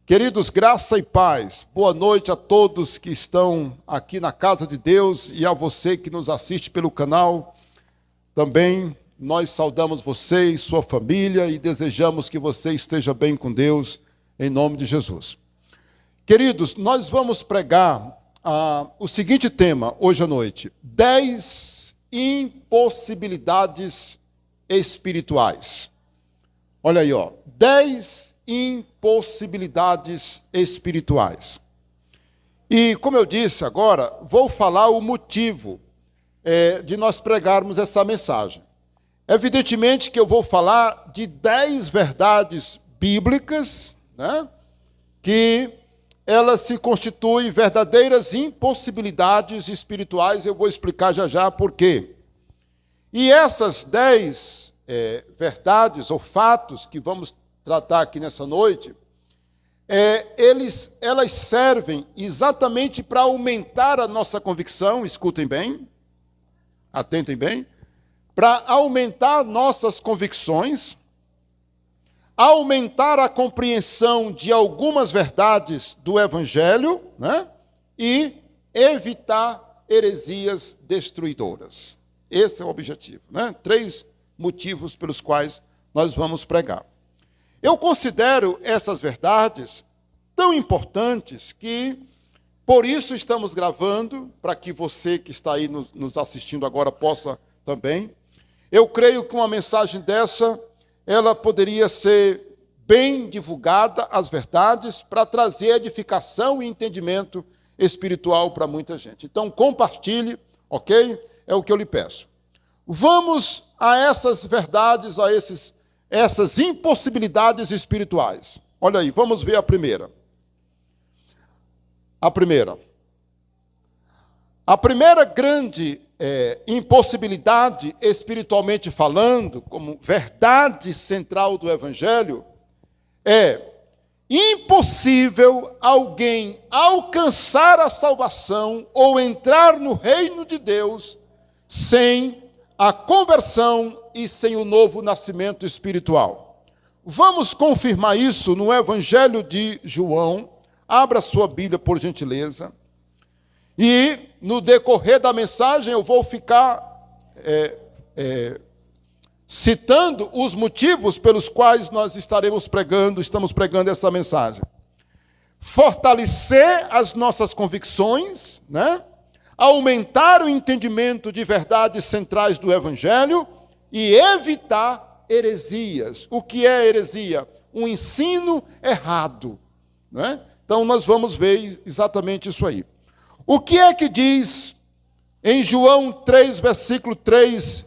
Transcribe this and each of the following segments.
Queridos, graça e paz, boa noite a todos que estão aqui na casa de Deus e a você que nos assiste pelo canal. Também nós saudamos você e sua família e desejamos que você esteja bem com Deus, em nome de Jesus. Queridos, nós vamos pregar o seguinte tema hoje à noite: 10 impossibilidades espirituais. Olha aí, 10 impossibilidades espirituais. E, como eu disse agora, vou falar o motivo de nós pregarmos essa mensagem. Evidentemente que eu vou falar de 10 verdades bíblicas, né, que elas se constituem verdadeiras impossibilidades espirituais. Eu vou explicar já já por quê. E essas 10 verdades ou fatos que vamos tratar aqui nessa noite, elas servem exatamente para aumentar a nossa convicção, escutem bem, atentem bem, para aumentar nossas convicções, aumentar a compreensão de algumas verdades do Evangelho, né, e evitar heresias destruidoras. Esse é o objetivo, né? 3 motivos pelos quais nós vamos pregar. Eu considero essas verdades tão importantes que, por isso, estamos gravando, para que você que está aí nos assistindo agora possa também. Eu creio que uma mensagem dessa, ela poderia ser bem divulgada, as verdades, para trazer edificação e entendimento espiritual para muita gente. Então, compartilhe, ok? É o que eu lhe peço. Vamos a essas verdades, a essas impossibilidades espirituais. Olha aí, vamos ver a primeira. A primeira grande impossibilidade, espiritualmente falando, como verdade central do Evangelho, é impossível alguém alcançar a salvação ou entrar no reino de Deus sem a conversão e sem o novo nascimento espiritual. Vamos confirmar isso no Evangelho de João. Abra sua Bíblia, por gentileza. E no decorrer da mensagem eu vou ficar citando os motivos pelos quais nós estamos pregando essa mensagem. Fortalecer as nossas convicções, né? Aumentar o entendimento de verdades centrais do Evangelho e evitar heresias. O que é heresia? Um ensino errado, né? Então, nós vamos ver exatamente isso aí. O que é que diz em João 3, versículo 3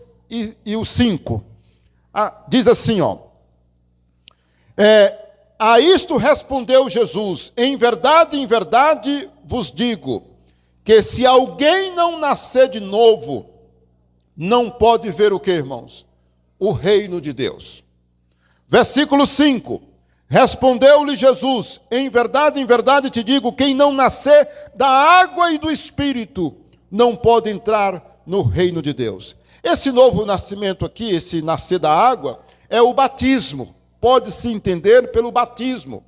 e o 5? Diz assim, a isto respondeu Jesus: em verdade vos digo, que se alguém não nascer de novo, não pode ver o que, irmãos? O reino de Deus. Versículo 5. Respondeu-lhe Jesus: em verdade te digo, quem não nascer da água e do Espírito, não pode entrar no reino de Deus. Esse novo nascimento aqui, esse nascer da água, é o batismo. Pode-se entender pelo batismo,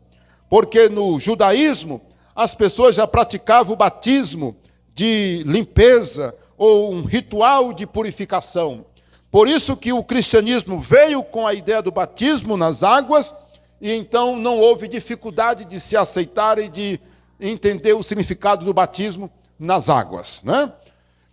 porque no judaísmo, as pessoas já praticavam o batismo de limpeza ou um ritual de purificação. Por isso que o cristianismo veio com a ideia do batismo nas águas, e então não houve dificuldade de se aceitar e de entender o significado do batismo nas águas, né?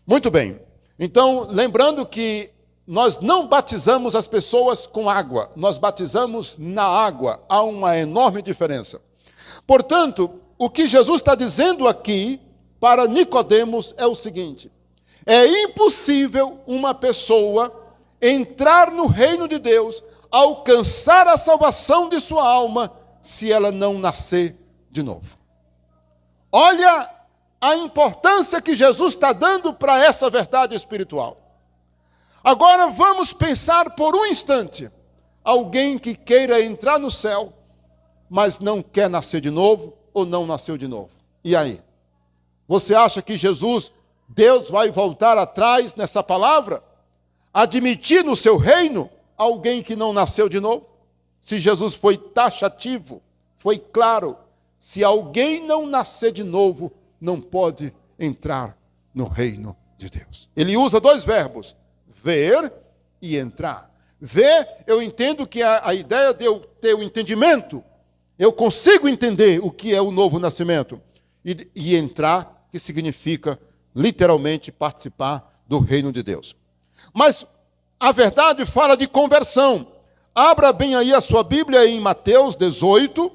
Muito bem. Então, lembrando que nós não batizamos as pessoas com água, nós batizamos na água. Há uma enorme diferença. Portanto, o que Jesus está dizendo aqui para Nicodemos é o seguinte: é impossível uma pessoa entrar no reino de Deus, alcançar a salvação de sua alma, se ela não nascer de novo. Olha a importância que Jesus está dando para essa verdade espiritual. Agora vamos pensar por um instante, alguém que queira entrar no céu, mas não quer nascer de novo, ou não nasceu de novo. E aí? Você acha que Deus vai voltar atrás nessa palavra? Admitir no seu reino alguém que não nasceu de novo? Se Jesus foi taxativo, foi claro, se alguém não nascer de novo, não pode entrar no reino de Deus. Ele usa dois verbos, ver e entrar. Ver, eu entendo que a ideia de eu ter o entendimento, eu consigo entender o que é o novo nascimento. E entrar, que significa literalmente participar do reino de Deus. Mas a verdade fala de conversão. Abra bem aí a sua Bíblia em Mateus 18.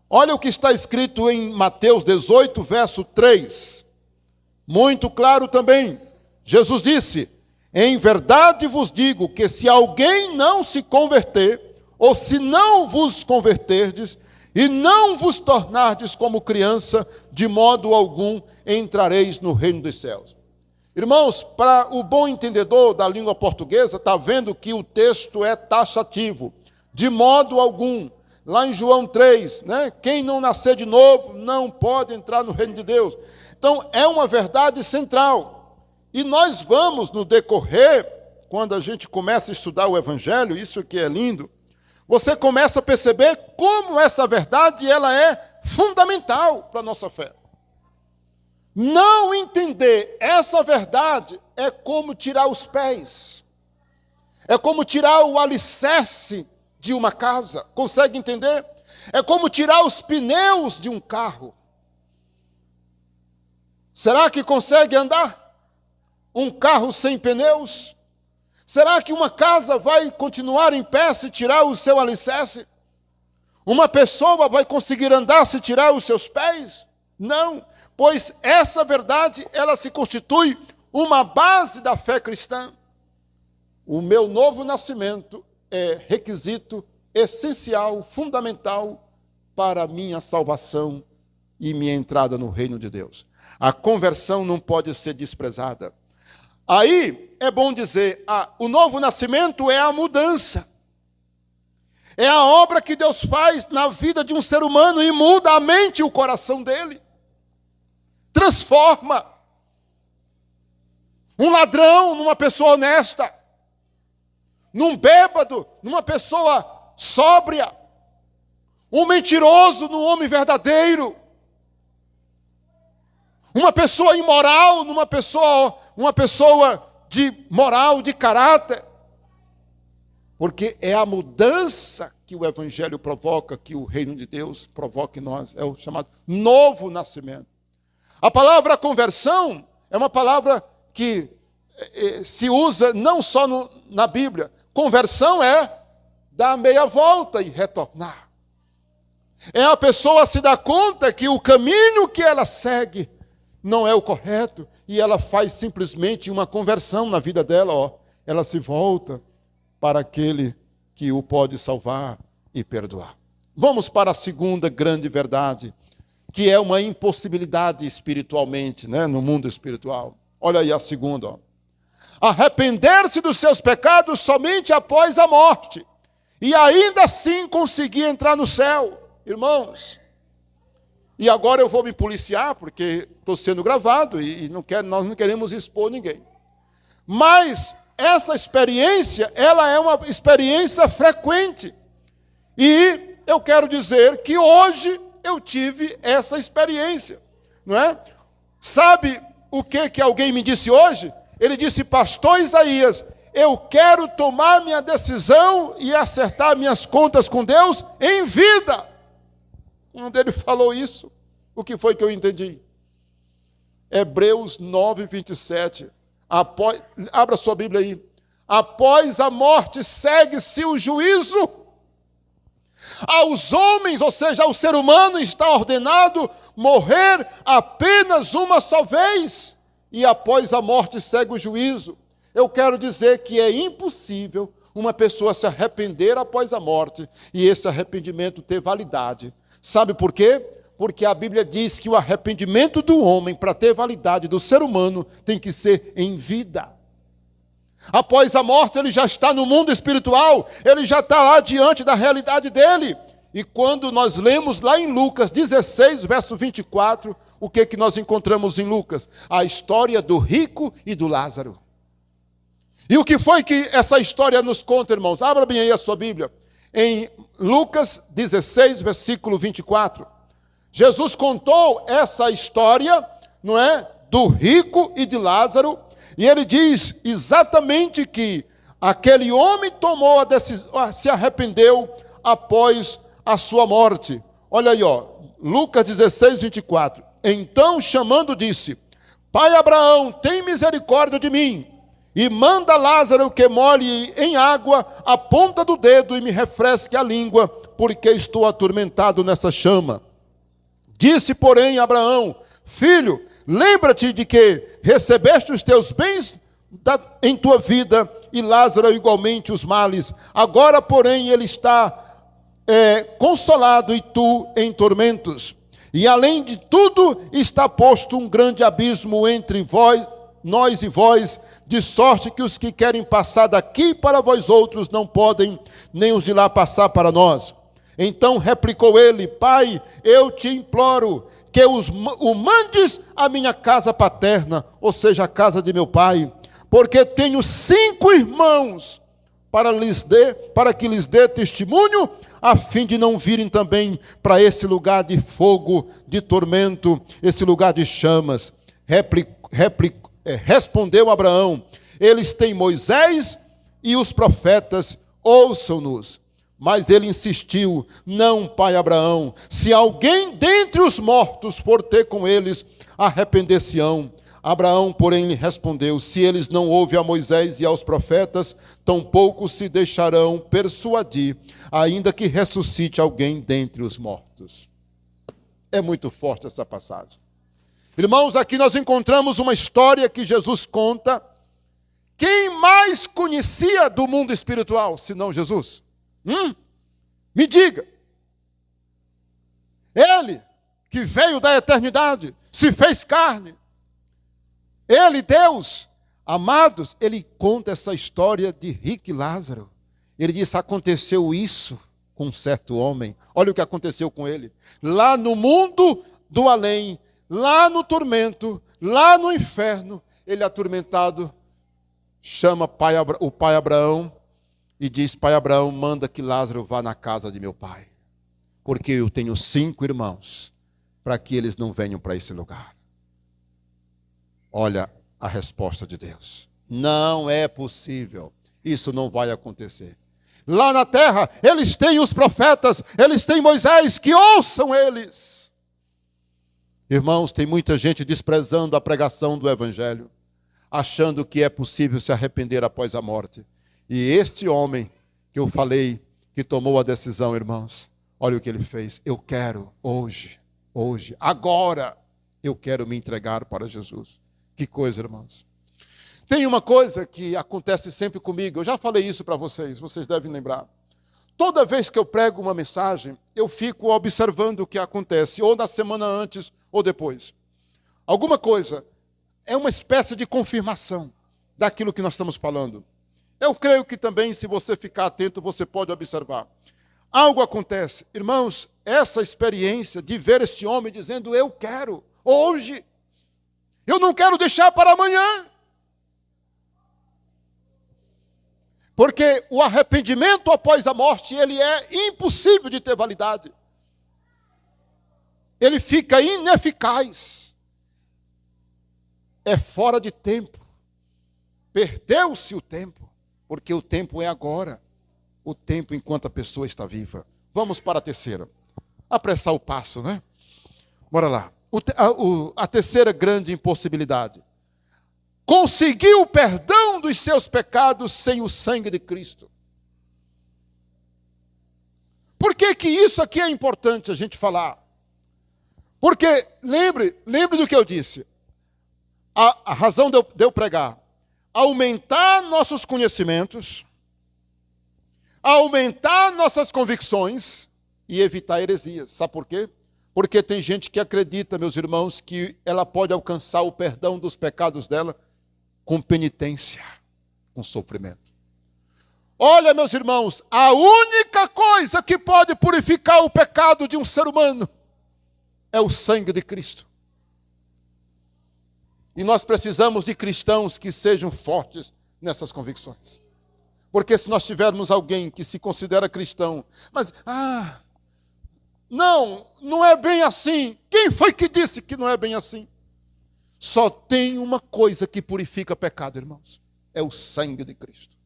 Olha o que está escrito em Mateus 18, verso 3. Muito claro também. Jesus disse: em verdade vos digo que se alguém não se converter, ou se não vos converterdes, e não vos tornardes como criança, de modo algum entrareis no reino dos céus. Irmãos, para o bom entendedor da língua portuguesa, está vendo que o texto é taxativo. De modo algum. Lá em João 3, né? Quem não nascer de novo não pode entrar no reino de Deus. Então, é uma verdade central. E nós vamos, no decorrer, quando a gente começa a estudar o Evangelho, isso que é lindo, você começa a perceber como essa verdade ela é fundamental para a nossa fé. Não entender essa verdade é como tirar os pés. É como tirar o alicerce de uma casa. Consegue entender? É como tirar os pneus de um carro. Será que consegue andar? Um carro sem pneus? Será que uma casa vai continuar em pé se tirar o seu alicerce? Uma pessoa vai conseguir andar se tirar os seus pés? Não, pois essa verdade, ela se constitui uma base da fé cristã. O meu novo nascimento é requisito essencial, fundamental para a minha salvação e minha entrada no reino de Deus. A conversão não pode ser desprezada. Aí é bom dizer, o novo nascimento é a mudança. É a obra que Deus faz na vida de um ser humano e muda a mente e o coração dele. Transforma um ladrão numa pessoa honesta, num bêbado, numa pessoa sóbria, um mentiroso num homem verdadeiro, uma pessoa imoral numa pessoa de moral, de caráter. Porque é a mudança que o Evangelho provoca, que o reino de Deus provoca em nós, é o chamado novo nascimento. A palavra conversão é uma palavra que se usa não só na Bíblia. Conversão é dar meia volta e retornar. É a pessoa se dar conta que o caminho que ela segue não é o correto e ela faz simplesmente uma conversão na vida dela. Ela se volta para aquele que o pode salvar e perdoar. Vamos para a segunda grande verdade, que é uma impossibilidade espiritualmente, né, no mundo espiritual. Olha aí a segunda. Arrepender-se dos seus pecados somente após a morte, e ainda assim conseguir entrar no céu. Irmãos, e agora eu vou me policiar, porque estou sendo gravado e nós não queremos expor ninguém. Mas essa experiência, ela é uma experiência frequente. E eu quero dizer que hoje eu tive essa experiência, não é? Sabe o que alguém me disse hoje? Ele disse: pastor Isaías, eu quero tomar minha decisão e acertar minhas contas com Deus em vida. Quando ele falou isso, o que foi que eu entendi? Hebreus 9, 27. Abra sua Bíblia aí. Após a morte segue-se o juízo. Aos homens, ou seja, ao ser humano, está ordenado morrer apenas uma só vez. E após a morte segue o juízo. Eu quero dizer que é impossível uma pessoa se arrepender após a morte e esse arrependimento ter validade. Sabe por quê? Porque a Bíblia diz que o arrependimento do homem, para ter validade do ser humano, tem que ser em vida. Após a morte, ele já está no mundo espiritual, ele já está lá diante da realidade dele. E quando nós lemos lá em Lucas 16, verso 24, o que nós encontramos em Lucas? A história do rico e do Lázaro. E o que foi que essa história nos conta, irmãos? Abra bem aí a sua Bíblia. em Lucas 16, versículo 24. Jesus contou essa história, não é, do rico e de Lázaro, e ele diz exatamente que aquele homem tomou a decisão, se arrependeu após a sua morte. Olha aí, ó, Lucas 16, 24. Então, chamando, disse: Pai Abraão, tem misericórdia de mim, e manda Lázaro que molhe em água a ponta do dedo e me refresque a língua, porque estou atormentado nessa chama. Disse, porém, Abraão: Filho, lembra-te de que recebeste os teus bens em tua vida, e Lázaro igualmente os males. Agora, porém, ele está consolado e tu em tormentos. E além de tudo, está posto um grande abismo entre nós e vós, de sorte que os que querem passar daqui para vós outros não podem, nem os de lá passar para nós. Então replicou ele: Pai, eu te imploro que o mandes à minha casa paterna, ou seja, a casa de meu pai, porque tenho 5 irmãos, para que lhes dê testemunho, a fim de não virem também para esse lugar de fogo, de tormento, esse lugar de chamas. Respondeu Abraão: Eles têm Moisés e os profetas, ouçam-nos. Mas ele insistiu: Não, pai Abraão, se alguém dentre os mortos for ter com eles, arrepender-se-ão. Abraão, porém, lhe respondeu: Se eles não ouvem a Moisés e aos profetas, tampouco se deixarão persuadir, ainda que ressuscite alguém dentre os mortos. É muito forte essa passagem. Irmãos, aqui nós encontramos uma história que Jesus conta. Quem mais conhecia do mundo espiritual, senão Jesus? Me diga. Ele, que veio da eternidade, se fez carne. Ele, Deus, amados, ele conta essa história de rico e Lázaro. Ele diz: aconteceu isso com um certo homem. Olha o que aconteceu com ele. Lá no mundo do além, lá no tormento, lá no inferno, ele atormentado, chama o pai Abraão e diz: Pai Abraão, manda que Lázaro vá na casa de meu pai, porque eu tenho 5 irmãos, para que eles não venham para esse lugar. Olha a resposta de Deus: não é possível, isso não vai acontecer. Lá na terra, eles têm os profetas, eles têm Moisés, que ouçam eles. Irmãos, tem muita gente desprezando a pregação do Evangelho, achando que é possível se arrepender após a morte. E este homem que eu falei, que tomou a decisão, irmãos, olha o que ele fez: eu quero hoje, agora, eu quero me entregar para Jesus. Que coisa, irmãos. Tem uma coisa que acontece sempre comigo, eu já falei isso para vocês, vocês devem lembrar. Toda vez que eu prego uma mensagem, eu fico observando o que acontece, ou na semana antes, ou depois. Alguma coisa, é uma espécie de confirmação daquilo que nós estamos falando. Eu creio que também, se você ficar atento, você pode observar. Algo acontece. Irmãos, essa experiência de ver este homem dizendo: eu quero, hoje, eu não quero deixar para amanhã. Porque o arrependimento após a morte, ele é impossível de ter validade. Ele fica ineficaz. É fora de tempo. Perdeu-se o tempo, porque o tempo é agora. O tempo enquanto a pessoa está viva. Vamos para a terceira. Apressar o passo, né? Bora lá. A terceira grande impossibilidade: conseguir o perdão dos seus pecados sem o sangue de Cristo. Por que que isso aqui é importante a gente falar? Porque, lembre do que eu disse. A razão de eu pregar: aumentar nossos conhecimentos, aumentar nossas convicções e evitar heresias. Sabe por quê? Porque tem gente que acredita, meus irmãos, que ela pode alcançar o perdão dos pecados dela com penitência, com sofrimento. Olha, meus irmãos, a única coisa que pode purificar o pecado de um ser humano é o sangue de Cristo. E nós precisamos de cristãos que sejam fortes nessas convicções. Porque se nós tivermos alguém que se considera cristão, mas, não é bem assim. Quem foi que disse que não é bem assim? Só tem uma coisa que purifica pecado, irmãos. É o sangue de Cristo.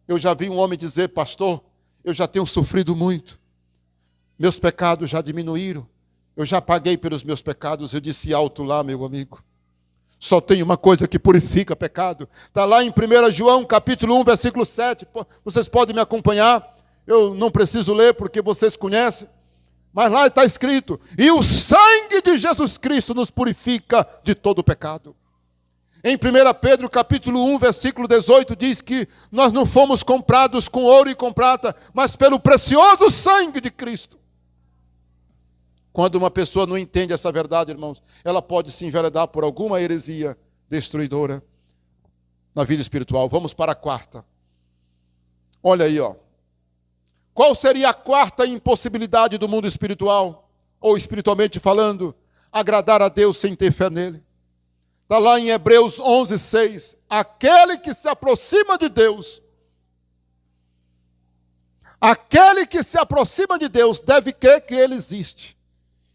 Eu já vi um homem dizer, pastor, eu já tenho sofrido muito. Meus pecados já diminuíram. Eu já paguei pelos meus pecados. Eu disse alto lá, meu amigo. Só tem uma coisa que purifica pecado. Está lá em 1 João, capítulo 1, versículo 7. Vocês podem me acompanhar. Eu não preciso ler porque vocês conhecem. Mas lá está escrito, e o sangue de Jesus Cristo nos purifica de todo o pecado. Em 1 Pedro capítulo 1, versículo 18, diz que nós não fomos comprados com ouro e com prata, mas pelo precioso sangue de Cristo. Quando uma pessoa não entende essa verdade, irmãos, ela pode se enveredar por alguma heresia destruidora na vida espiritual. Vamos para a quarta. Olha aí, ó. Qual seria a quarta impossibilidade do mundo espiritual? Ou espiritualmente falando, agradar a Deus sem ter fé nele. Está lá em Hebreus 11, 6. Aquele que se aproxima de Deus, deve crer que ele existe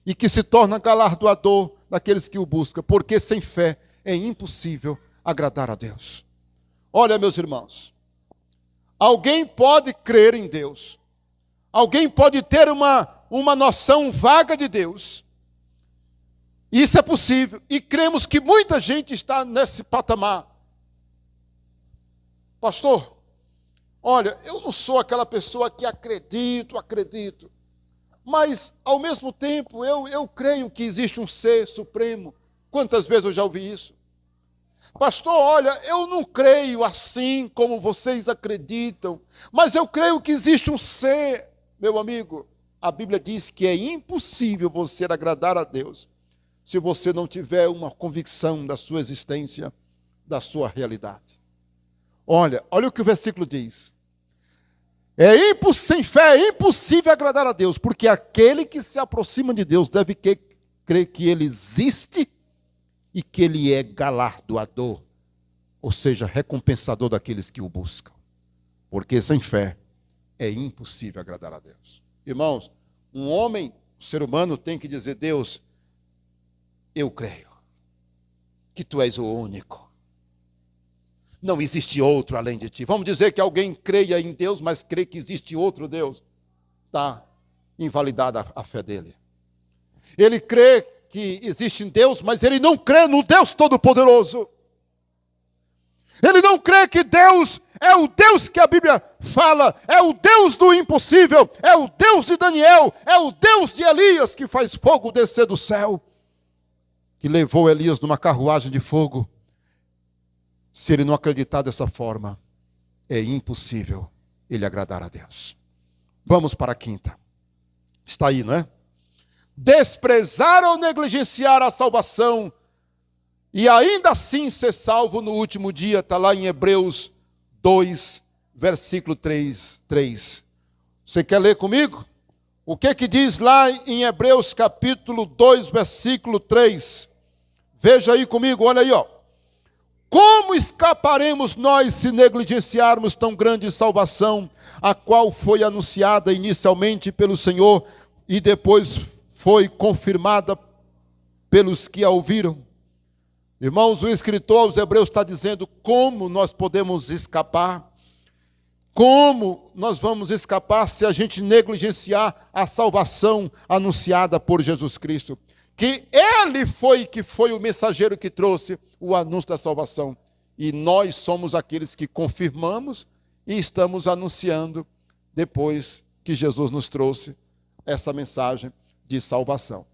e que se torna galardoador daqueles que o buscam, porque sem fé é impossível agradar a Deus. Olha, meus irmãos, alguém pode crer em Deus. Alguém pode ter uma noção vaga de Deus. Isso é possível. E cremos que muita gente está nesse patamar. Pastor, olha, eu não sou aquela pessoa que acredito. Mas, ao mesmo tempo, eu creio que existe um ser supremo. Quantas vezes eu já ouvi isso? Pastor, olha, eu não creio assim como vocês acreditam. Mas eu creio que existe um ser. Meu amigo, a Bíblia diz que é impossível você agradar a Deus se você não tiver uma convicção da sua existência, da sua realidade. Olha o que o versículo diz. Sem fé é impossível agradar a Deus, porque aquele que se aproxima de Deus deve crer que Ele existe e que Ele é galardoador, ou seja, recompensador daqueles que o buscam. Porque sem fé é impossível agradar a Deus. Irmãos, um ser humano tem que dizer, Deus, eu creio que Tu és o único. Não existe outro além de Ti. Vamos dizer que alguém creia em Deus, mas crê que existe outro Deus. Está invalidada a fé dele. Ele crê que existe um Deus, mas ele não crê no Deus Todo-Poderoso. Ele não crê que Deus é o Deus que a Bíblia fala, é o Deus do impossível, é o Deus de Daniel, é o Deus de Elias que faz fogo descer do céu, que levou Elias numa carruagem de fogo. Se ele não acreditar dessa forma, é impossível ele agradar a Deus. Vamos para a quinta. Está aí, não é? Desprezar ou negligenciar a salvação e ainda assim ser salvo no último dia, está lá em Hebreus 2, versículo 3. Você quer ler comigo? O que diz lá em Hebreus capítulo 2, versículo 3? Veja aí comigo, olha aí, ó. Como escaparemos nós se negligenciarmos tão grande salvação, a qual foi anunciada inicialmente pelo Senhor e depois foi confirmada pelos que a ouviram? Irmãos, o escritor aos Hebreus está dizendo como nós podemos escapar. Como nós vamos escapar se a gente negligenciar a salvação anunciada por Jesus Cristo? Que Ele foi o mensageiro que trouxe o anúncio da salvação. E nós somos aqueles que confirmamos e estamos anunciando depois que Jesus nos trouxe essa mensagem de salvação.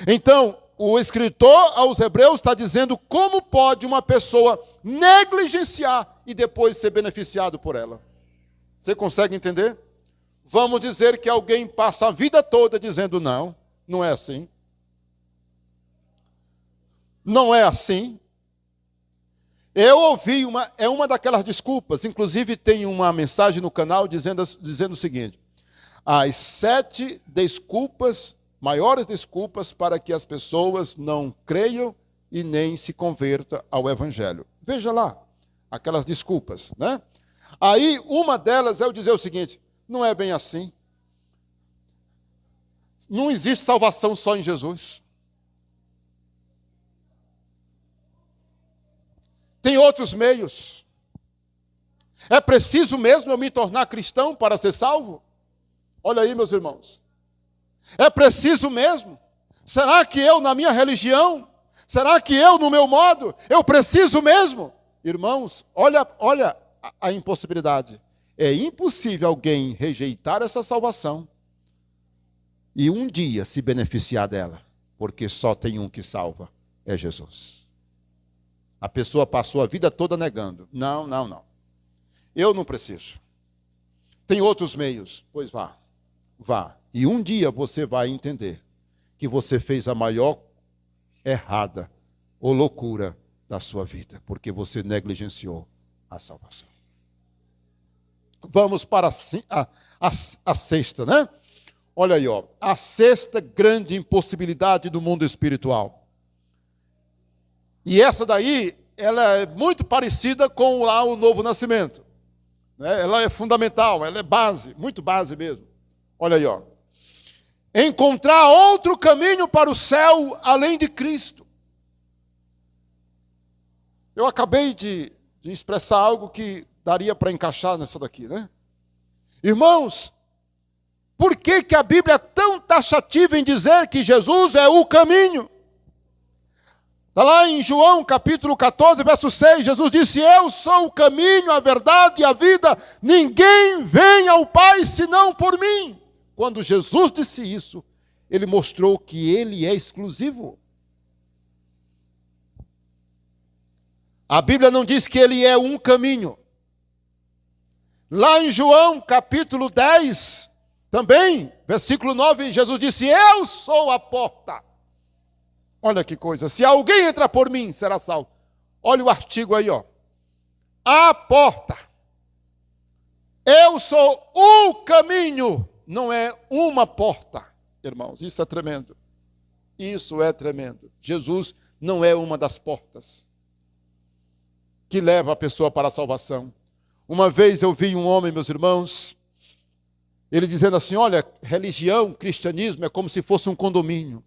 Então, o escritor aos Hebreus está dizendo como pode uma pessoa negligenciar e depois ser beneficiado por ela. Você consegue entender? Vamos dizer que alguém passa a vida toda dizendo não é assim. Não é assim. Eu ouvi uma daquelas desculpas, inclusive tem uma mensagem no canal dizendo o seguinte: as 7 maiores desculpas para que as pessoas não creiam e nem se convertam ao Evangelho. Veja lá, aquelas desculpas, né? Aí, uma delas é eu dizer o seguinte: não é bem assim. Não existe salvação só em Jesus. Tem outros meios. É preciso mesmo eu me tornar cristão para ser salvo? Olha aí, meus irmãos. É preciso mesmo? Será que eu, na minha religião, será que eu, no meu modo, eu preciso mesmo? Irmãos, olha a impossibilidade. É impossível alguém rejeitar essa salvação e um dia se beneficiar dela, porque só tem um que salva, é Jesus. A pessoa passou a vida toda negando. Não. Eu não preciso. Tem outros meios. Pois vá. E um dia você vai entender que você fez a maior errada ou loucura da sua vida, porque você negligenciou a salvação. Vamos para a sexta, né? Olha aí, ó, a sexta grande impossibilidade do mundo espiritual. E essa daí, ela é muito parecida com lá o novo nascimento. Né? Ela é fundamental, ela é base, muito base mesmo. Olha aí, ó. Encontrar outro caminho para o céu além de Cristo. Eu acabei de expressar algo que daria para encaixar nessa daqui, né? Irmãos, por que a Bíblia é tão taxativa em dizer que Jesus é o caminho? Está lá em João capítulo 14, verso 6, Jesus disse: eu sou o caminho, a verdade e a vida, ninguém vem ao Pai senão por mim. Quando Jesus disse isso, ele mostrou que ele é exclusivo. A Bíblia não diz que ele é um caminho. Lá em João capítulo 10, também, versículo 9, Jesus disse: eu sou a porta. Olha que coisa, se alguém entrar por mim, será salvo. Olha o artigo aí, ó. A porta. Eu sou o caminho, não é uma porta. Irmãos, isso é tremendo. Isso é tremendo. Jesus não é uma das portas que leva a pessoa para a salvação. Uma vez eu vi um homem, meus irmãos, ele dizendo assim: olha, religião, cristianismo é como se fosse um condomínio.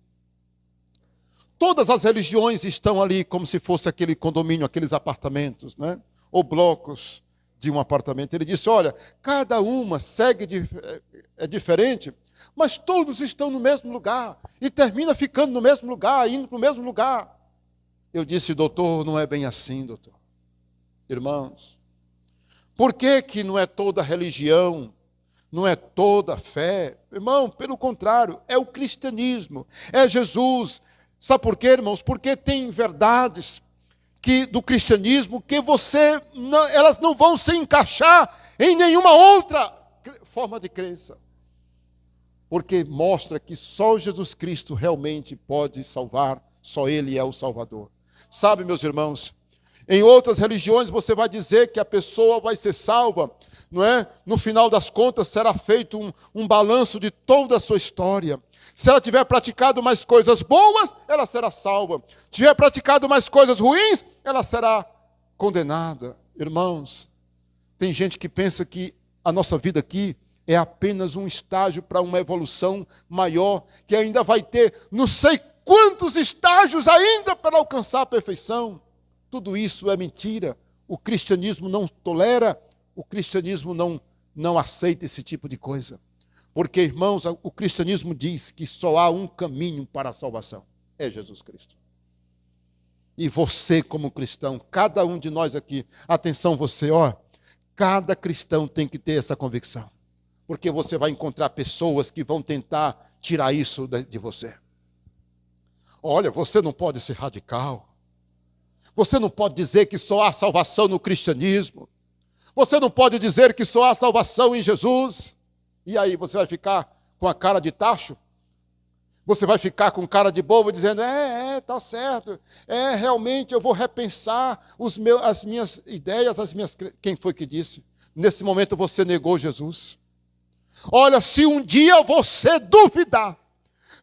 Todas as religiões estão ali como se fosse aquele condomínio, aqueles apartamentos, né? Ou blocos de um apartamento. Ele disse: olha, cada uma é diferente, mas todos estão no mesmo lugar e termina ficando no mesmo lugar, indo para o mesmo lugar. Eu disse: doutor, não é bem assim, doutor. Irmãos, por que não é toda religião, não é toda fé? Irmão, pelo contrário, é o cristianismo, é Jesus. Sabe por quê, irmãos? Porque tem verdades do cristianismo que elas não vão se encaixar em nenhuma outra forma de crença. Porque mostra que só Jesus Cristo realmente pode salvar, só Ele é o Salvador. Sabe, meus irmãos, em outras religiões você vai dizer que a pessoa vai ser salva, não é? No final das contas será feito um balanço de toda a sua história. Se ela tiver praticado mais coisas boas, ela será salva. Tiver praticado mais coisas ruins, ela será condenada. Irmãos, tem gente que pensa que a nossa vida aqui é apenas um estágio para uma evolução maior, que ainda vai ter não sei quantos estágios ainda para alcançar a perfeição. Tudo isso é mentira. O cristianismo não tolera, o cristianismo não aceita esse tipo de coisa. Porque, irmãos, o cristianismo diz que só há um caminho para a salvação. É Jesus Cristo. E você, como cristão, cada um de nós aqui, atenção você, ó, cada cristão tem que ter essa convicção. Porque você vai encontrar pessoas que vão tentar tirar isso de você. Olha, você não pode ser radical. Você não pode dizer que só há salvação no cristianismo. Você não pode dizer que só há salvação em Jesus. E aí, você vai ficar com a cara de tacho? Você vai ficar com cara de bobo dizendo: tá certo, realmente eu vou repensar as minhas ideias, Quem foi que disse? Nesse momento você negou Jesus. Olha, se um dia você duvidar,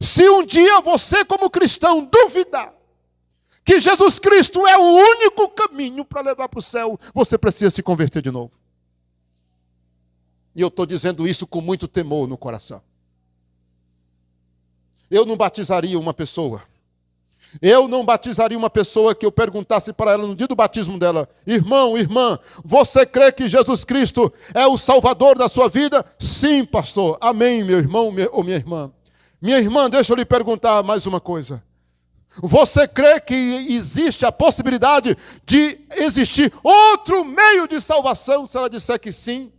se um dia você como cristão duvidar, que Jesus Cristo é o único caminho para levar para o céu, você precisa se converter de novo. E eu estou dizendo isso com muito temor no coração. Eu não batizaria uma pessoa. Eu não batizaria uma pessoa que eu perguntasse para ela no dia do batismo dela: irmão, irmã, você crê que Jesus Cristo é o Salvador da sua vida? Sim, pastor. Amém, meu irmão ou minha irmã. Minha irmã, deixa eu lhe perguntar mais uma coisa. Você crê que existe a possibilidade de existir outro meio de salvação? Se ela disser que sim,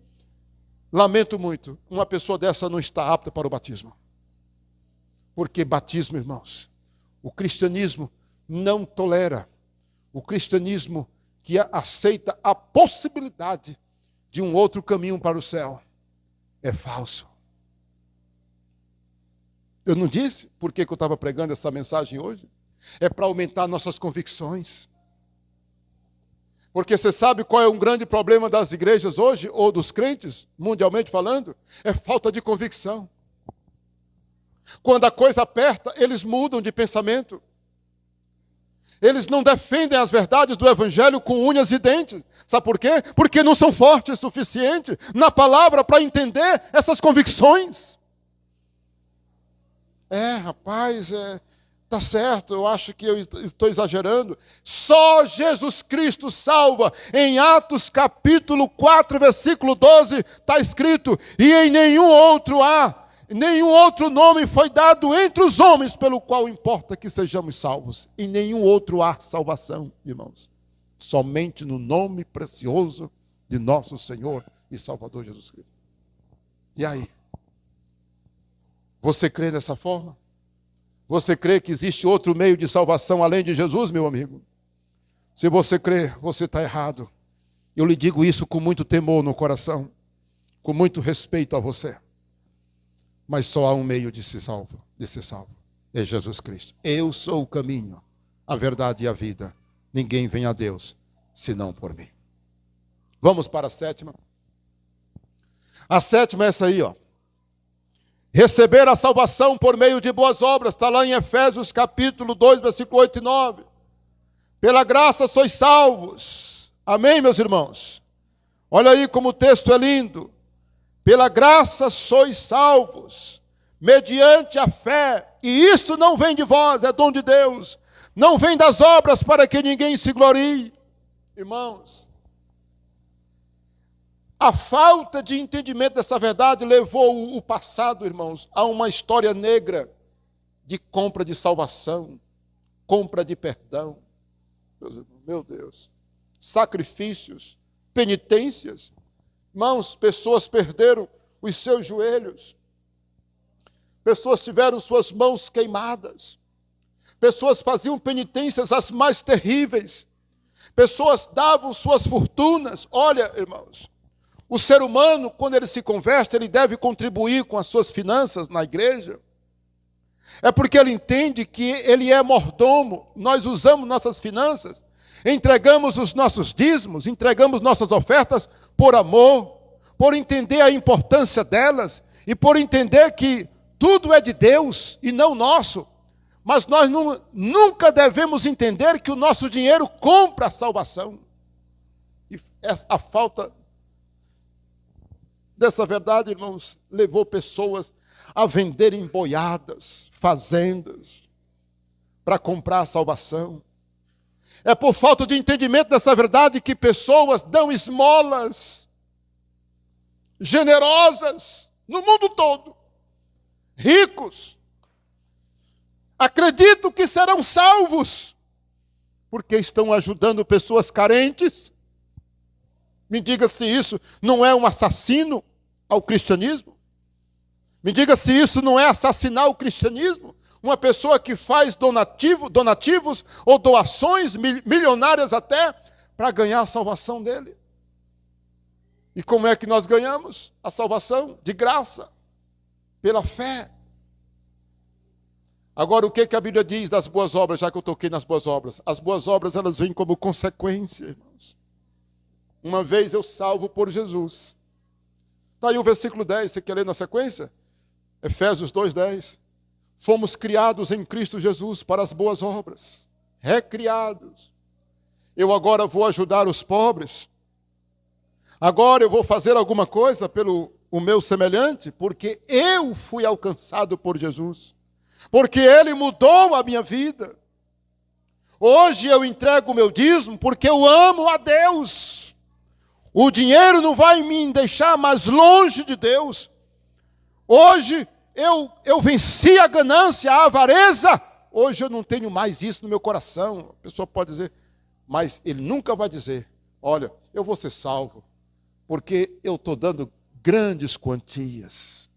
lamento muito, uma pessoa dessa não está apta para o batismo. Porque batismo, irmãos, o cristianismo não tolera. O cristianismo que aceita a possibilidade de um outro caminho para o céu é falso. Eu não disse por que eu estava pregando essa mensagem hoje? É para aumentar nossas convicções. Porque você sabe qual é um grande problema das igrejas hoje, ou dos crentes, mundialmente falando? É falta de convicção. Quando a coisa aperta, eles mudam de pensamento. Eles não defendem as verdades do Evangelho com unhas e dentes. Sabe por quê? Porque não são fortes o suficiente na palavra para entender essas convicções. Rapaz, tá certo, eu acho que eu estou exagerando. Só Jesus Cristo salva. Em Atos capítulo 4, versículo 12, está escrito: e em nenhum outro nome foi dado entre os homens pelo qual importa que sejamos salvos. Em nenhum outro há salvação, irmãos. Somente no nome precioso de nosso Senhor e Salvador Jesus Cristo. E aí? Você crê dessa forma? Você crê que existe outro meio de salvação além de Jesus, meu amigo? Se você crê, você está errado. Eu lhe digo isso com muito temor no coração, com muito respeito a você. Mas só há um meio de ser salvo, é Jesus Cristo. Eu sou o caminho, a verdade e a vida. Ninguém vem a Deus, senão por mim. Vamos para a sétima. A sétima é essa aí, ó. Receber a salvação por meio de boas obras. Está lá em Efésios capítulo 2, versículo 8 e 9. Pela graça sois salvos. Amém, meus irmãos? Olha aí como o texto é lindo. Pela graça sois salvos, mediante a fé. E isto não vem de vós, é dom de Deus. Não vem das obras para que ninguém se glorie. Irmãos, a falta de entendimento dessa verdade levou o passado, irmãos, a uma história negra de compra de salvação, compra de perdão. Meu Deus. Sacrifícios, penitências. Irmãos, pessoas perderam os seus joelhos. Pessoas tiveram suas mãos queimadas. Pessoas faziam penitências as mais terríveis. Pessoas davam suas fortunas. Olha, irmãos, o ser humano, quando ele se converte, ele deve contribuir com as suas finanças na igreja. É porque ele entende que ele é mordomo. Nós usamos nossas finanças, entregamos os nossos dízimos, entregamos nossas ofertas por amor, por entender a importância delas e por entender que tudo é de Deus e não nosso. Mas nós nunca devemos entender que o nosso dinheiro compra a salvação. E a falta dessa verdade, irmãos, levou pessoas a venderem boiadas, fazendas, para comprar a salvação. É por falta de entendimento dessa verdade que pessoas dão esmolas generosas no mundo todo. Ricos acreditam que serão salvos porque estão ajudando pessoas carentes. Me diga se isso não é um assassino ao cristianismo. Me diga se isso não é assassinar o cristianismo. Uma pessoa que faz donativos ou doações milionárias até para ganhar a salvação dele. E como é que nós ganhamos a salvação? De graça, pela fé. Agora, o que a Bíblia diz das boas obras, já que eu toquei nas boas obras? As boas obras, elas vêm como consequência, irmãos. Uma vez eu salvo por Jesus. Está aí o versículo 10, você quer ler na sequência? Efésios 2:10. Fomos criados em Cristo Jesus para as boas obras, recriados. Eu agora vou ajudar os pobres. Agora eu vou fazer alguma coisa pelo o meu semelhante, porque eu fui alcançado por Jesus. Porque Ele mudou a minha vida. Hoje eu entrego o meu dízimo porque eu amo a Deus. O dinheiro não vai me deixar mais longe de Deus. Hoje eu venci a ganância, a avareza. Hoje eu não tenho mais isso no meu coração. A pessoa pode dizer, mas ele nunca vai dizer, olha, eu vou ser salvo, porque eu estou dando grandes quantias.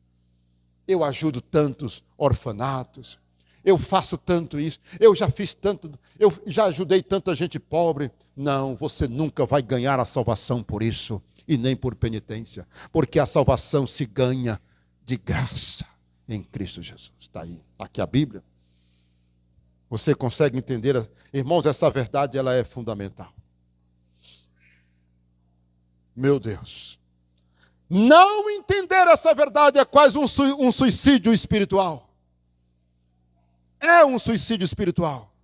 Eu ajudo tantos orfanatos. Eu faço tanto isso. Eu já fiz tanto. Eu já ajudei tanta gente pobre. Não, você nunca vai ganhar a salvação por isso. E nem por penitência. Porque a salvação se ganha de graça em Cristo Jesus. Está aí. Aqui a Bíblia. Você consegue entender? Irmãos, essa verdade ela é fundamental. Meu Deus. Não entender essa verdade é quase um suicídio espiritual. É um suicídio espiritual.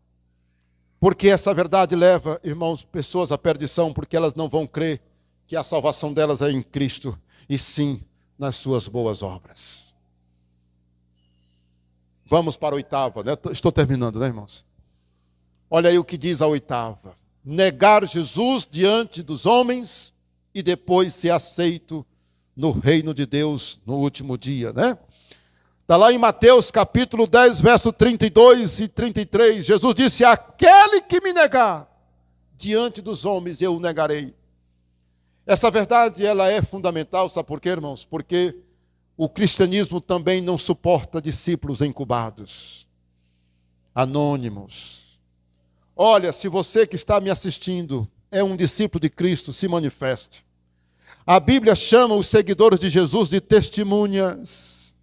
Porque essa verdade leva, irmãos, pessoas à perdição, porque elas não vão crer que a salvação delas é em Cristo, e sim nas suas boas obras. Vamos para a oitava, né? Estou terminando, né, irmãos? Olha aí o que diz a oitava. Negar Jesus diante dos homens e depois ser aceito no reino de Deus no último dia, né? Está lá em Mateus capítulo 10, verso 32 e 33. Jesus disse, aquele que me negar, diante dos homens eu o negarei. Essa verdade ela é fundamental, sabe por quê, irmãos? Porque o cristianismo também não suporta discípulos incubados, anônimos. Olha, se você que está me assistindo é um discípulo de Cristo, se manifeste. A Bíblia chama os seguidores de Jesus de testemunhas.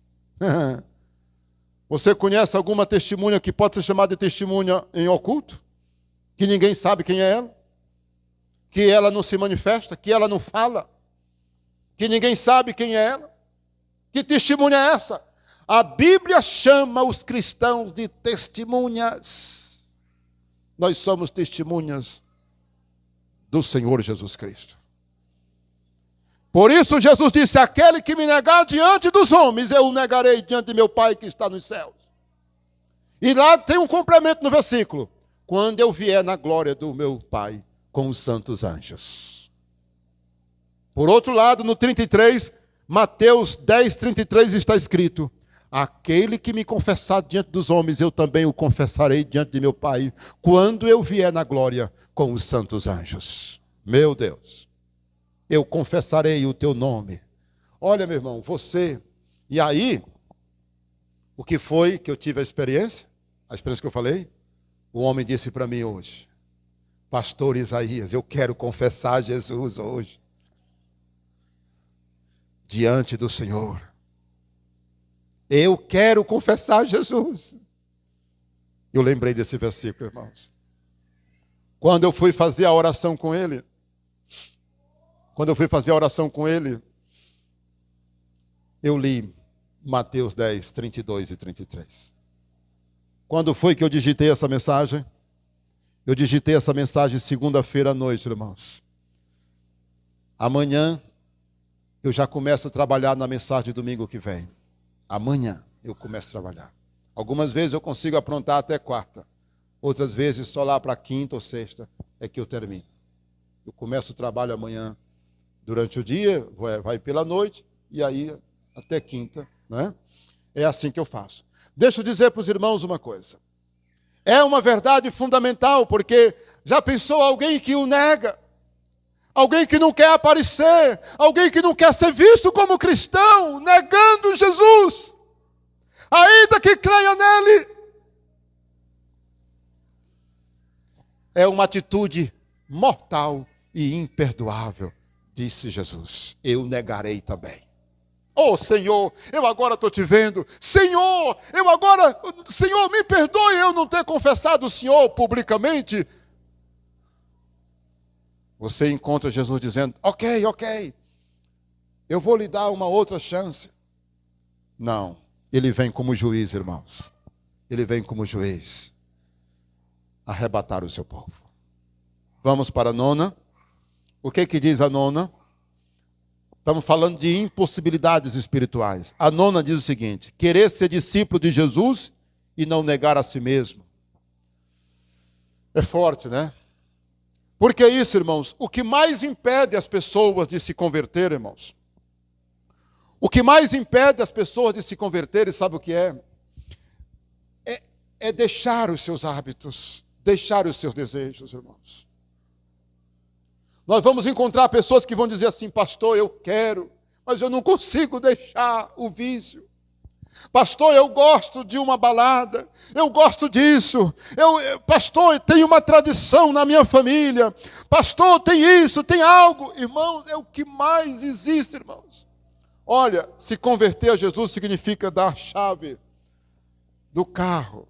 Você conhece alguma testemunha que pode ser chamada de testemunha em oculto? Que ninguém sabe quem é ela? Que ela não se manifesta? Que ela não fala? Que ninguém sabe quem é ela? Que testemunha é essa? A Bíblia chama os cristãos de testemunhas. Nós somos testemunhas do Senhor Jesus Cristo. Por isso Jesus disse, aquele que me negar diante dos homens, eu o negarei diante de meu Pai que está nos céus. E lá tem um complemento no versículo. Quando eu vier na glória do meu Pai com os santos anjos. Por outro lado, no 33, Mateus 10, 33 está escrito, aquele que me confessar diante dos homens, eu também o confessarei diante de meu Pai, quando eu vier na glória com os santos anjos. Meu Deus. Eu confessarei o teu nome. Olha, meu irmão, você... E aí, o que foi que eu tive a experiência que eu falei? O homem disse para mim hoje, pastor Isaías, eu quero confessar Jesus hoje. Diante do Senhor. Eu quero confessar Jesus. Eu lembrei desse versículo, irmãos. Quando eu fui fazer a oração com ele, eu li Mateus 10, 32 e 33. Quando foi que eu digitei essa mensagem? Eu digitei essa mensagem segunda-feira à noite, irmãos. Amanhã eu já começo a trabalhar na mensagem de domingo que vem. Amanhã eu começo a trabalhar. Algumas vezes eu consigo aprontar até quarta. Outras vezes só lá para quinta ou sexta é que eu termino. Eu começo o trabalho amanhã durante o dia, vai pela noite, e aí até quinta, né? É assim que eu faço. Deixa eu dizer para os irmãos uma coisa. É uma verdade fundamental, porque já pensou alguém que o nega? Alguém que não quer aparecer, alguém que não quer ser visto como cristão, negando Jesus, ainda que creia nele. É uma atitude mortal e imperdoável. Disse Jesus, eu negarei também. Oh, Senhor, eu agora estou te vendo. Senhor, Senhor, me perdoe eu não ter confessado o Senhor publicamente. Você encontra Jesus dizendo, ok, eu vou lhe dar uma outra chance. Não, ele vem como juiz, irmãos. Ele vem como juiz. arrebatar o seu povo. Vamos para a nona. O que diz a nona? Estamos falando de impossibilidades espirituais. A nona diz o seguinte: querer ser discípulo de Jesus e não negar a si mesmo. É forte, né? Porque é isso, irmãos. O que mais impede as pessoas de se converter, irmãos? O que mais impede as pessoas de se converterem, sabe o que é? É deixar os seus hábitos, deixar os seus desejos, irmãos. Nós vamos encontrar pessoas que vão dizer assim: pastor, eu quero, mas eu não consigo deixar o vício. Pastor, eu gosto de uma balada, eu gosto disso. Pastor, tem uma tradição na minha família. Pastor, tem isso, tem algo. Irmãos, é o que mais existe, irmãos. Olha, se converter a Jesus significa dar a chave do carro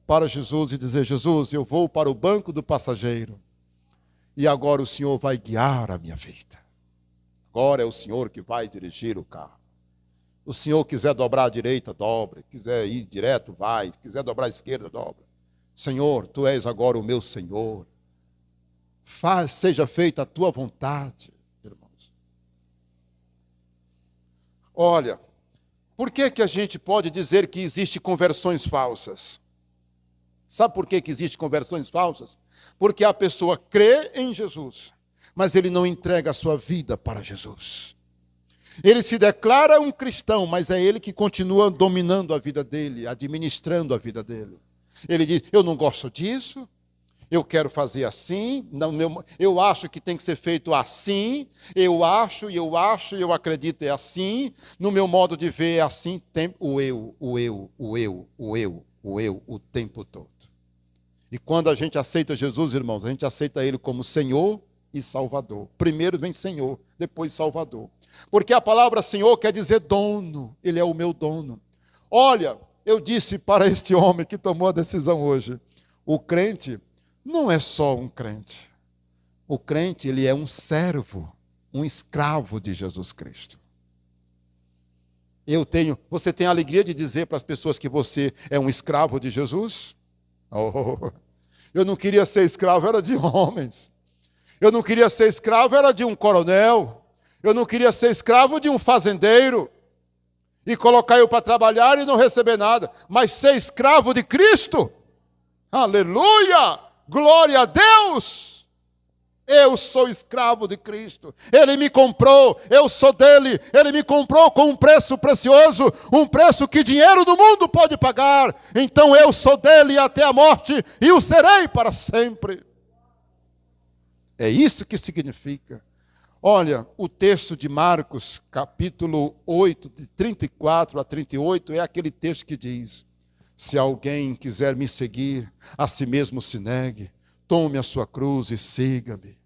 para Jesus e dizer: Jesus, eu vou para o banco do passageiro. E agora o Senhor vai guiar a minha vida. Agora é o Senhor que vai dirigir o carro. O Senhor quiser dobrar à direita, dobra. Quiser ir direto, vai. Quiser dobrar à esquerda, dobra. Senhor, Tu és agora o meu Senhor. Seja feita a Tua vontade, irmãos. Olha, por que a gente pode dizer que existe conversões falsas? Sabe por que existe conversões falsas? Porque a pessoa crê em Jesus, mas ele não entrega a sua vida para Jesus. Ele se declara um cristão, mas é ele que continua dominando a vida dele, administrando a vida dele. Ele diz: eu não gosto disso, eu quero fazer assim, eu acho que tem que ser feito assim, eu acredito é assim, no meu modo de ver é assim, tem o eu o tempo todo. E quando a gente aceita Jesus, irmãos, a gente aceita Ele como Senhor e Salvador. Primeiro vem Senhor, depois Salvador. Porque a palavra Senhor quer dizer dono, Ele é o meu dono. Olha, eu disse para este homem que tomou a decisão hoje, o crente não é só um crente. O crente, ele é um servo, um escravo de Jesus Cristo. Você tem a alegria de dizer para as pessoas que você é um escravo de Jesus? Oh, eu não queria ser escravo, era de homens. Eu não queria ser escravo, era de um coronel. Eu não queria ser escravo de um fazendeiro. E colocar eu para trabalhar e não receber nada. Mas ser escravo de Cristo? Aleluia! Glória a Deus! Eu sou escravo de Cristo. Ele me comprou, eu sou dele. Ele me comprou com um preço precioso, um preço que dinheiro do mundo pode pagar. Então eu sou dele até a morte e o serei para sempre. É isso que significa. Olha, o texto de Marcos, capítulo 8, de 34 a 38, é aquele texto que diz: se alguém quiser me seguir, a si mesmo se negue. Tome a sua cruz e siga-me.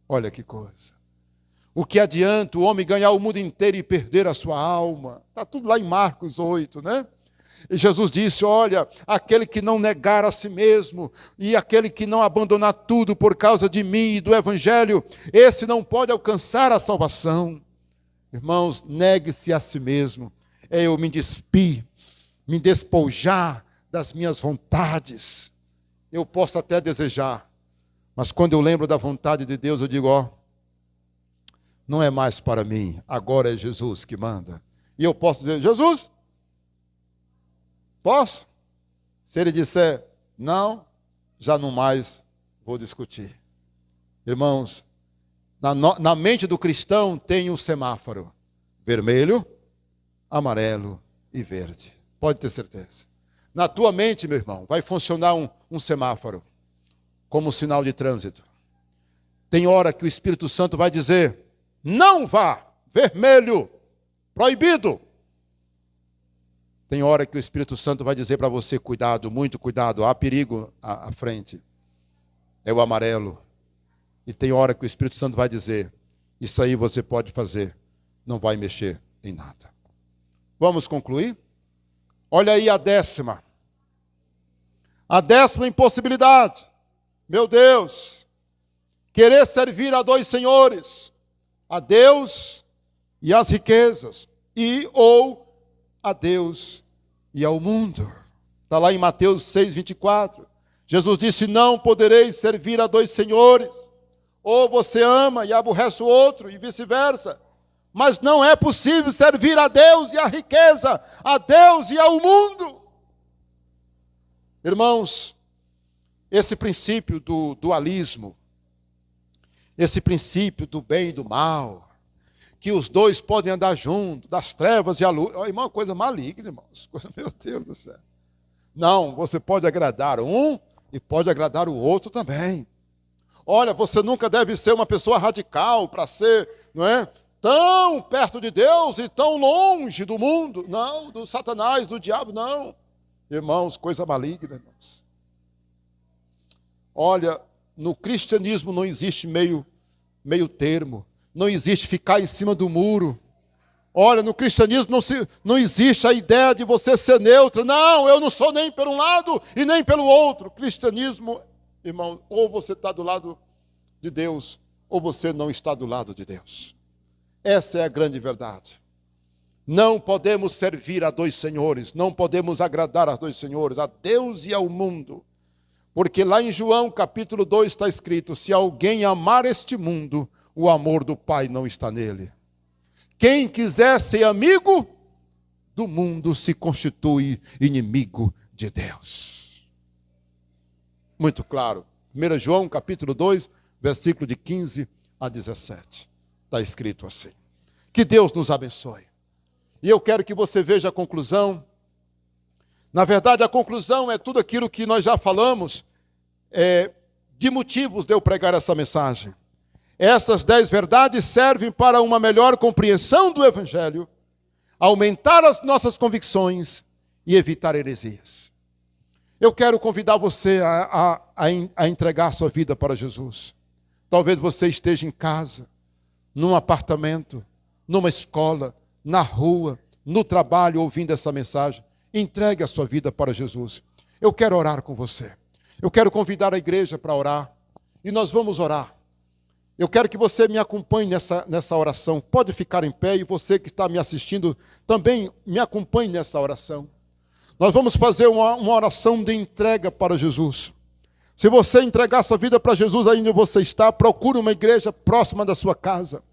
Olha que coisa. O que adianta o homem ganhar o mundo inteiro e perder a sua alma? Está tudo lá em Marcos 8, né? E Jesus disse: olha, aquele que não negar a si mesmo e aquele que não abandonar tudo por causa de mim e do Evangelho, esse não pode alcançar a salvação. Irmãos, negue-se a si mesmo. É eu me despir, me despojar das minhas vontades. Eu posso até desejar, mas quando eu lembro da vontade de Deus, eu digo: ó, não é mais para mim, agora é Jesus que manda. E eu posso dizer: Jesus, posso? Se ele disser não, já não mais vou discutir. Irmãos, na mente do cristão tem um semáforo: vermelho, amarelo e verde. Pode ter certeza. Na tua mente, meu irmão, vai funcionar um semáforo, como um sinal de trânsito. Tem hora que o Espírito Santo vai dizer: não vá, vermelho, proibido. Tem hora que o Espírito Santo vai dizer para você: cuidado, muito cuidado, há perigo à frente. É o amarelo. E tem hora que o Espírito Santo vai dizer: isso aí você pode fazer, não vai mexer em nada. Vamos concluir? Olha aí a décima. A décima impossibilidade. Meu Deus. Querer servir a dois senhores. A Deus e às riquezas. Ou a Deus e ao mundo. Está lá em Mateus 6, 24. Jesus disse: não podereis servir a dois senhores. Ou você ama e aborrece o outro, e vice-versa. Mas não é possível servir a Deus e a riqueza, a Deus e ao mundo. Irmãos, esse princípio do dualismo, esse princípio do bem e do mal, que os dois podem andar juntos, das trevas e a luz, é uma coisa maligna, irmãos. Meu Deus do céu. Não, você pode agradar um e pode agradar o outro também. Olha, você nunca deve ser uma pessoa radical para ser, não é, tão perto de Deus e tão longe do mundo. Não, do Satanás, do diabo, não. Irmãos, coisa maligna, irmãos. Olha, no cristianismo não existe meio termo. Não existe ficar em cima do muro. Olha, no cristianismo não existe a ideia de você ser neutro. Não, eu não sou nem por um lado e nem pelo outro. Cristianismo, irmão, ou você está do lado de Deus, ou você não está do lado de Deus. Essa é a grande verdade. Não podemos servir a dois senhores, não podemos agradar a dois senhores, a Deus e ao mundo. Porque lá em João capítulo 2 está escrito: se alguém amar este mundo, o amor do Pai não está nele. Quem quiser ser amigo do mundo se constitui inimigo de Deus. Muito claro. 1 João capítulo 2, versículo de 15 a 17. Está escrito assim. Que Deus nos abençoe. E eu quero que você veja a conclusão. Na verdade, a conclusão é tudo aquilo que nós já falamos, de motivos de eu pregar essa mensagem. Essas 10 verdades servem para uma melhor compreensão do Evangelho, aumentar as nossas convicções e evitar heresias. Eu quero convidar você a entregar sua vida para Jesus. Talvez você esteja em casa, num apartamento, numa escola, na rua, no trabalho, ouvindo essa mensagem. Entregue a sua vida para Jesus. Eu quero orar com você. Eu quero convidar a igreja para orar. E nós vamos orar. Eu quero que você me acompanhe nessa oração. Pode ficar em pé, e você que está me assistindo também me acompanhe nessa oração. Nós vamos fazer uma oração de entrega para Jesus. Se você entregar sua vida para Jesus aí onde você está, procure uma igreja próxima da sua casa.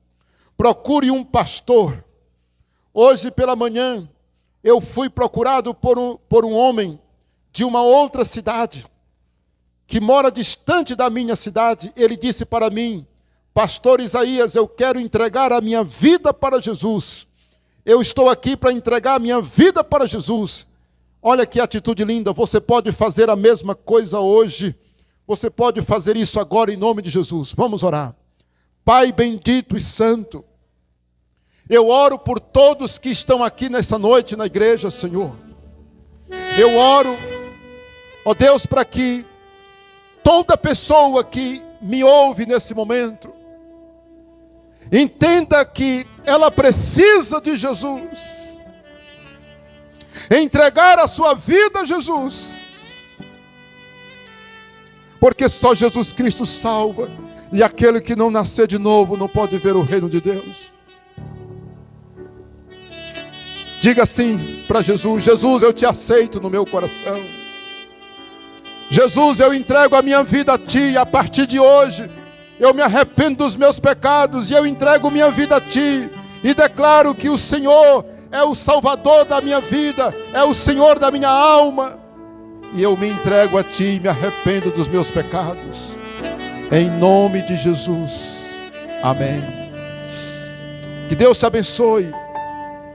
Procure um pastor. Hoje pela manhã, eu fui procurado por um homem de uma outra cidade, que mora distante da minha cidade. Ele disse para mim: pastor Isaías, eu quero entregar a minha vida para Jesus. Eu estou aqui para entregar a minha vida para Jesus. Olha que atitude linda. Você pode fazer a mesma coisa hoje. Você pode fazer isso agora em nome de Jesus. Vamos orar. Pai bendito e santo, eu oro por todos que estão aqui nessa noite na igreja, Senhor. Eu oro, ó Deus, para que toda pessoa que me ouve nesse momento entenda que ela precisa de Jesus. Entregar a sua vida a Jesus. Porque só Jesus Cristo salva. E aquele que não nascer de novo não pode ver o reino de Deus. Diga assim para Jesus: Jesus, eu te aceito no meu coração. Jesus, eu entrego a minha vida a Ti. E a partir de hoje eu me arrependo dos meus pecados e eu entrego minha vida a Ti. E declaro que o Senhor é o Salvador da minha vida, é o Senhor da minha alma. E eu me entrego a Ti e me arrependo dos meus pecados. Em nome de Jesus. Amém. Que Deus te abençoe.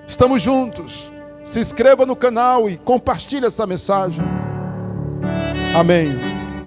Estamos juntos. Se inscreva no canal e compartilhe essa mensagem. Amém.